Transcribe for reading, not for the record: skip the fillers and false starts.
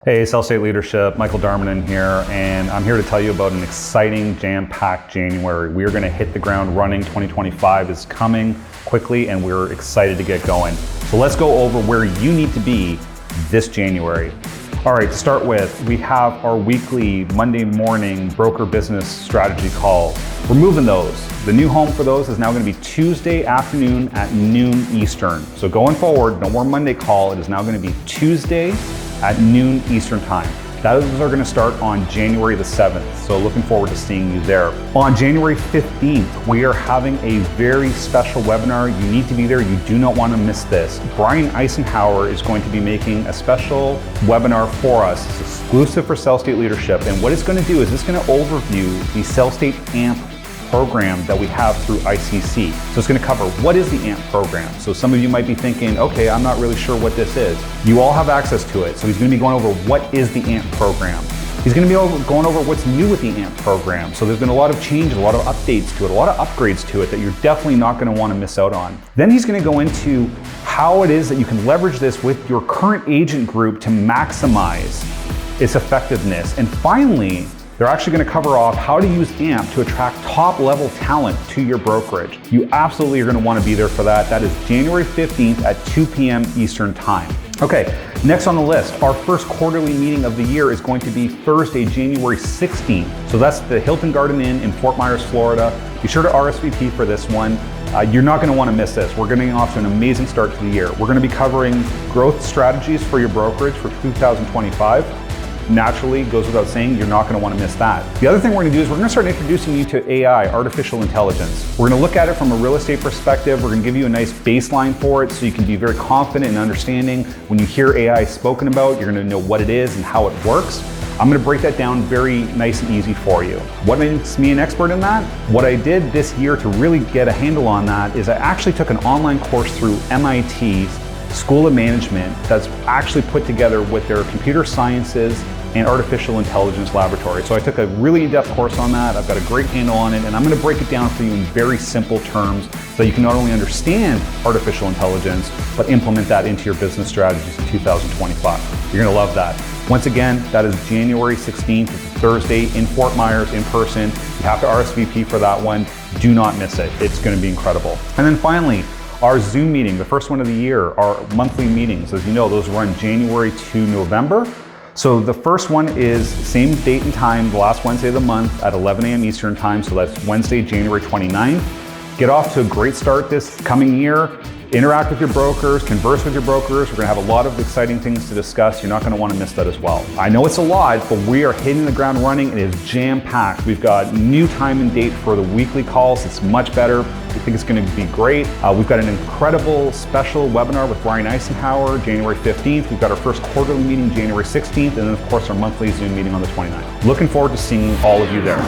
Hey, Sellstate Leadership, Michael Darmanin here, and I'm here to tell you about an exciting, jam-packed January. We are going to hit the ground running. 2025 is coming quickly, and we're excited to get going. So let's go over where you need to be this January. All right, to start with, we have our weekly Monday morning broker business strategy calls. We're moving those. The new home for those is now going to be Tuesday afternoon at noon Eastern. So going forward, no more Monday call. It is now going to be Tuesday at noon Eastern time. Those are going to start on January the 7th. So looking forward to seeing you there. On January 15th, we are having a very special webinar. You need to be there. You do not want to miss this. Brian Eisenhower is going to be making a special webinar for us. It's exclusive for Sellstate Leadership. And what it's going to do is it's going to overview the Sellstate AMP program that we have through ICC. So it's going to cover what is the AMP program. So some of you might be thinking, okay, I'm not really sure what this is. You all have access to it. So he's going to be going over what is the AMP program. He's going to be going over what's new with the AMP program. So there's been a lot of changes, a lot of updates to it, a lot of upgrades to it that you're definitely not going to want to miss out on. Then he's going to go into how it is that you can leverage this with your current agent group to maximize its effectiveness. And finally, they're actually going to cover off how to use AMP to attract top-level talent to your brokerage. You absolutely are going to want to be there for that. That is January 15th at 2 p.m. Eastern Time. Okay, next on the list, our first quarterly meeting of the year is going to be Thursday, January 16th. So that's the Hilton Garden Inn in Fort Myers, Florida. Be sure to RSVP for this one. You're not going to want to miss this. We're getting off to an amazing start to the year. We're going to be covering growth strategies for your brokerage for 2025. Naturally, goes without saying, you're not going to want to miss that. The other thing we're going to do is we're going to start introducing you to AI, artificial intelligence. We're going to look at it from a real estate perspective. We're going to give you a nice baseline for it so you can be very confident in understanding when you hear AI spoken about, you're going to know what it is and how it works. I'm going to break that down very nice and easy for you. What makes me an expert in that? What I did this year to really get a handle on that is I actually took an online course through MIT's School of Management that's actually put together with their computer sciences and artificial intelligence laboratory. So I took a really in-depth course on that. I've got a great handle on it, and I'm going to break it down for you in very simple terms so you can not only understand artificial intelligence, but implement that into your business strategies in 2025. You're going to love that. Once again, that is January 16th, it's a Thursday in Fort Myers in person. You have to RSVP for that one. Do not miss it. It's going to be incredible. And then finally, our Zoom meeting, the first one of the year, our monthly meetings. As you know, those run January to November. So the first one is same date and time, the last Wednesday of the month at 11 a.m. Eastern Time. So that's Wednesday, January 29th. Get off to a great start this coming year. Interact with your brokers, converse with your brokers. We're going to have a lot of exciting things to discuss. You're not going to want to miss that as well. I know it's a lot, but we are hitting the ground running. It is jam-packed. We've got new time and date for the weekly calls. It's much better. We think it's going to be great. We've got an incredible special webinar with Brian Eisenhower, January 15th. We've got our first quarterly meeting, January 16th, and then of course our monthly Zoom meeting on the 29th. Looking forward to seeing all of you there.